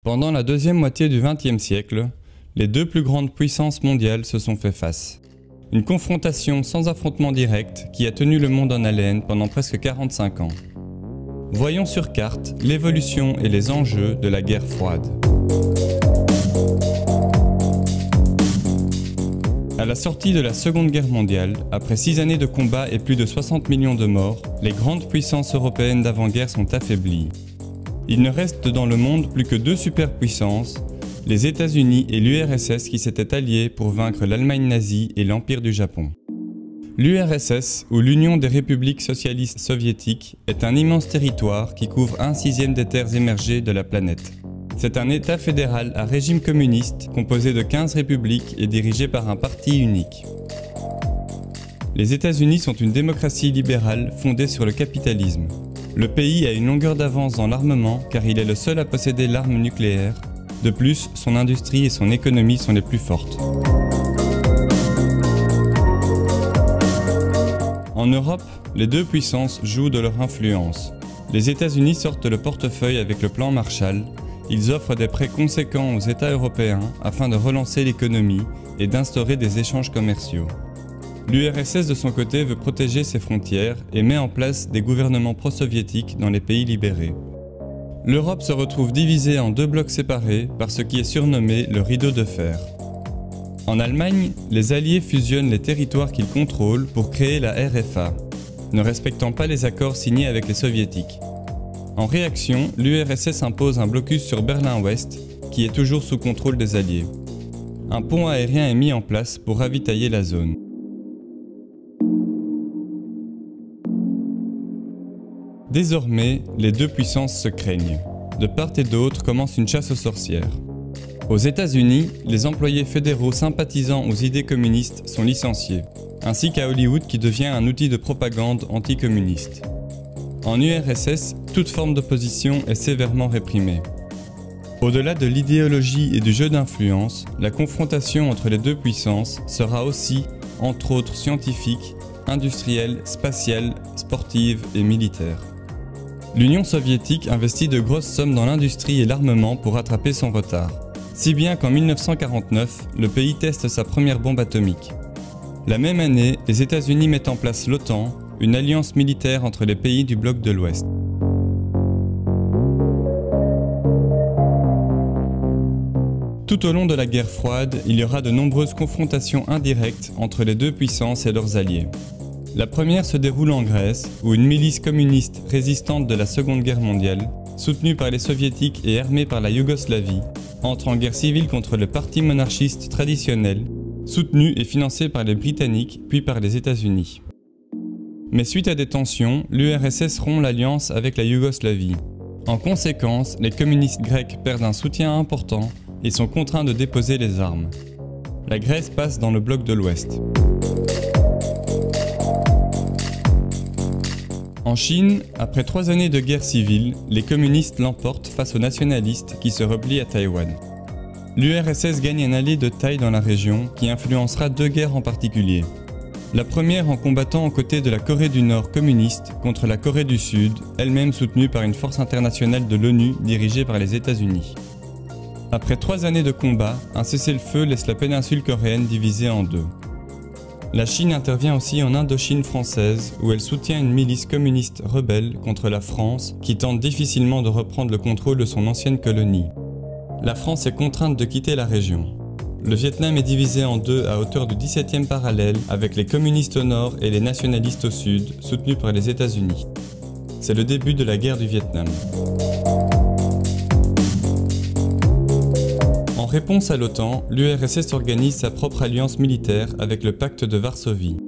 Pendant la deuxième moitié du XXe siècle, les deux plus grandes puissances mondiales se sont fait face. Une confrontation sans affrontement direct qui a tenu le monde en haleine pendant presque 45 ans. Voyons sur carte l'évolution et les enjeux de la guerre froide. À la sortie de la Seconde Guerre mondiale, après 6 années de combats et plus de 60 millions de morts, les grandes puissances européennes d'avant-guerre sont affaiblies. Il ne reste dans le monde plus que deux superpuissances, les États-Unis et l'URSS qui s'étaient alliés pour vaincre l'Allemagne nazie et l'Empire du Japon. L'URSS, ou l'Union des républiques socialistes soviétiques, est un immense territoire qui couvre 1/6 des terres émergées de la planète. C'est un État fédéral à régime communiste composé de 15 républiques et dirigé par un parti unique. Les États-Unis sont une démocratie libérale fondée sur le capitalisme. Le pays a une longueur d'avance dans l'armement car il est le seul à posséder l'arme nucléaire. De plus, son industrie et son économie sont les plus fortes. En Europe, les deux puissances jouent de leur influence. Les États-Unis sortent le portefeuille avec le plan Marshall. Ils offrent des prêts conséquents aux États européens afin de relancer l'économie et d'instaurer des échanges commerciaux. L'URSS de son côté veut protéger ses frontières et met en place des gouvernements pro-soviétiques dans les pays libérés. L'Europe se retrouve divisée en deux blocs séparés par ce qui est surnommé le rideau de fer. En Allemagne, les Alliés fusionnent les territoires qu'ils contrôlent pour créer la RFA, ne respectant pas les accords signés avec les Soviétiques. En réaction, l'URSS impose un blocus sur Berlin-Ouest, qui est toujours sous contrôle des Alliés. Un pont aérien est mis en place pour ravitailler la zone. Désormais, les deux puissances se craignent. De part et d'autre commence une chasse aux sorcières. Aux États-Unis, les employés fédéraux sympathisant aux idées communistes sont licenciés, ainsi qu'à Hollywood qui devient un outil de propagande anticommuniste. En URSS, toute forme d'opposition est sévèrement réprimée. Au-delà de l'idéologie et du jeu d'influence, la confrontation entre les deux puissances sera aussi, entre autres scientifique, industrielle, spatiale, sportive et militaire. L'Union soviétique investit de grosses sommes dans l'industrie et l'armement pour rattraper son retard. Si bien qu'en 1949, le pays teste sa première bombe atomique. La même année, les États-Unis mettent en place l'OTAN, une alliance militaire entre les pays du bloc de l'Ouest. Tout au long de la guerre froide, il y aura de nombreuses confrontations indirectes entre les deux puissances et leurs alliés. La première se déroule en Grèce, où une milice communiste résistante de la Seconde Guerre mondiale, soutenue par les Soviétiques et armée par la Yougoslavie, entre en guerre civile contre le parti monarchiste traditionnel, soutenu et financé par les Britanniques puis par les États-Unis. Mais suite à des tensions, l'URSS rompt l'alliance avec la Yougoslavie. En conséquence, les communistes grecs perdent un soutien important et sont contraints de déposer les armes. La Grèce passe dans le bloc de l'Ouest. En Chine, après 3 années de guerre civile, les communistes l'emportent face aux nationalistes qui se replient à Taïwan. L'URSS gagne un allié de taille dans la région qui influencera 2 guerres en particulier. La première en combattant aux côtés de la Corée du Nord communiste contre la Corée du Sud, elle-même soutenue par une force internationale de l'ONU dirigée par les États-Unis. Après 3 années de combat, un cessez-le-feu laisse la péninsule coréenne divisée en deux. La Chine intervient aussi en Indochine française, où elle soutient une milice communiste rebelle contre la France qui tente difficilement de reprendre le contrôle de son ancienne colonie. La France est contrainte de quitter la région. Le Vietnam est divisé en deux à hauteur du 17e parallèle, avec les communistes au nord et les nationalistes au sud, soutenus par les États-Unis. C'est le début de la guerre du Vietnam. En réponse à l'OTAN, l'URSS organise sa propre alliance militaire avec le pacte de Varsovie.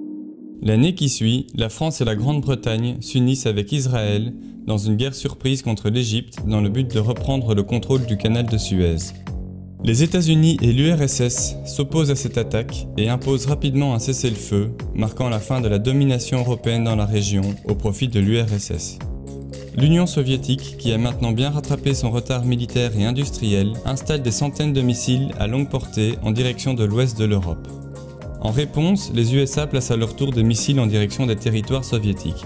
L'année qui suit, la France et la Grande-Bretagne s'unissent avec Israël dans une guerre surprise contre l'Égypte dans le but de reprendre le contrôle du canal de Suez. Les États-Unis et l'URSS s'opposent à cette attaque et imposent rapidement un cessez-le-feu, marquant la fin de la domination européenne dans la région au profit de l'URSS. L'Union soviétique, qui a maintenant bien rattrapé son retard militaire et industriel, installe des centaines de missiles à longue portée en direction de l'ouest de l'Europe. En réponse, les USA placent à leur tour des missiles en direction des territoires soviétiques.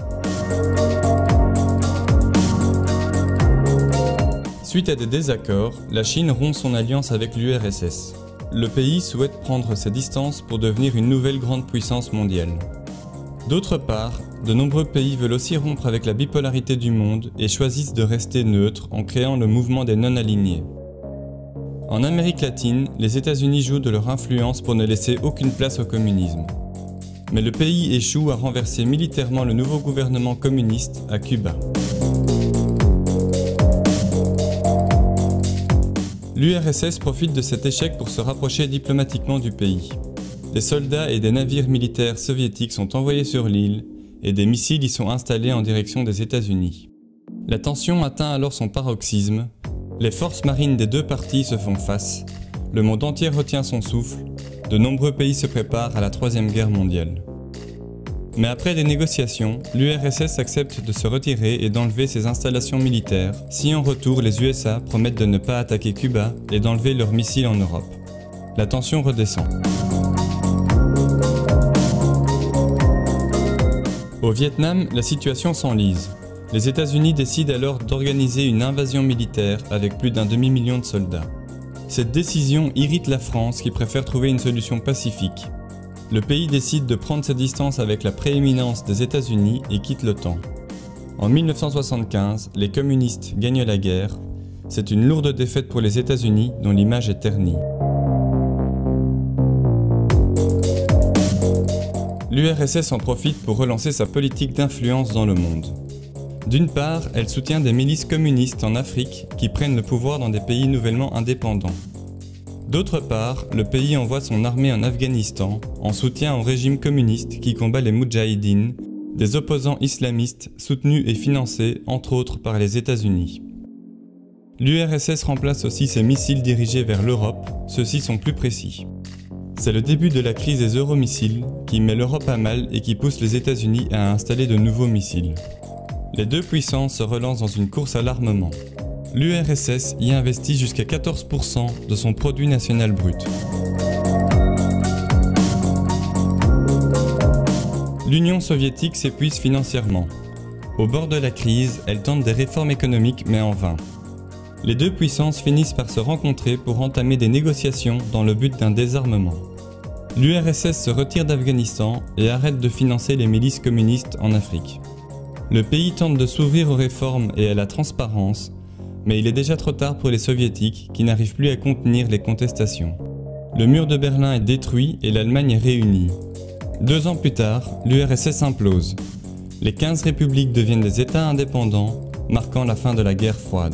Suite à des désaccords, la Chine rompt son alliance avec l'URSS. Le pays souhaite prendre ses distances pour devenir une nouvelle grande puissance mondiale. D'autre part, de nombreux pays veulent aussi rompre avec la bipolarité du monde et choisissent de rester neutres en créant le mouvement des non-alignés. En Amérique latine, les États-Unis jouent de leur influence pour ne laisser aucune place au communisme. Mais le pays échoue à renverser militairement le nouveau gouvernement communiste à Cuba. L'URSS profite de cet échec pour se rapprocher diplomatiquement du pays. Des soldats et des navires militaires soviétiques sont envoyés sur l'île et des missiles y sont installés en direction des États-Unis. La tension atteint alors son paroxysme, les forces marines des deux parties se font face, le monde entier retient son souffle, de nombreux pays se préparent à la Troisième Guerre mondiale. Mais après des négociations, l'URSS accepte de se retirer et d'enlever ses installations militaires, si en retour les USA promettent de ne pas attaquer Cuba et d'enlever leurs missiles en Europe. La tension redescend. Au Vietnam, la situation s'enlise. Les États-Unis décident alors d'organiser une invasion militaire avec plus d'un demi-million de soldats. Cette décision irrite la France qui préfère trouver une solution pacifique. Le pays décide de prendre ses distances avec la prééminence des États-Unis et quitte l'OTAN. En 1975, les communistes gagnent la guerre. C'est une lourde défaite pour les États-Unis dont l'image est ternie. L'URSS en profite pour relancer sa politique d'influence dans le monde. D'une part, elle soutient des milices communistes en Afrique qui prennent le pouvoir dans des pays nouvellement indépendants. D'autre part, le pays envoie son armée en Afghanistan en soutien au régime communiste qui combat les Moudjahidines, des opposants islamistes soutenus et financés entre autres par les États-Unis. L'URSS remplace aussi ses missiles dirigés vers l'Europe, ceux-ci sont plus précis. C'est le début de la crise des euromissiles qui met l'Europe à mal et qui pousse les États-Unis à installer de nouveaux missiles. Les deux puissances se relancent dans une course à l'armement. L'URSS y investit jusqu'à 14% de son produit national brut. L'Union soviétique s'épuise financièrement. Au bord de la crise, elle tente des réformes économiques mais en vain. Les deux puissances finissent par se rencontrer pour entamer des négociations dans le but d'un désarmement. L'URSS se retire d'Afghanistan et arrête de financer les milices communistes en Afrique. Le pays tente de s'ouvrir aux réformes et à la transparence, mais il est déjà trop tard pour les soviétiques qui n'arrivent plus à contenir les contestations. Le mur de Berlin est détruit et l'Allemagne est réunie. 2 ans plus tard, l'URSS implose. Les 15 républiques deviennent des États indépendants, marquant la fin de la guerre froide.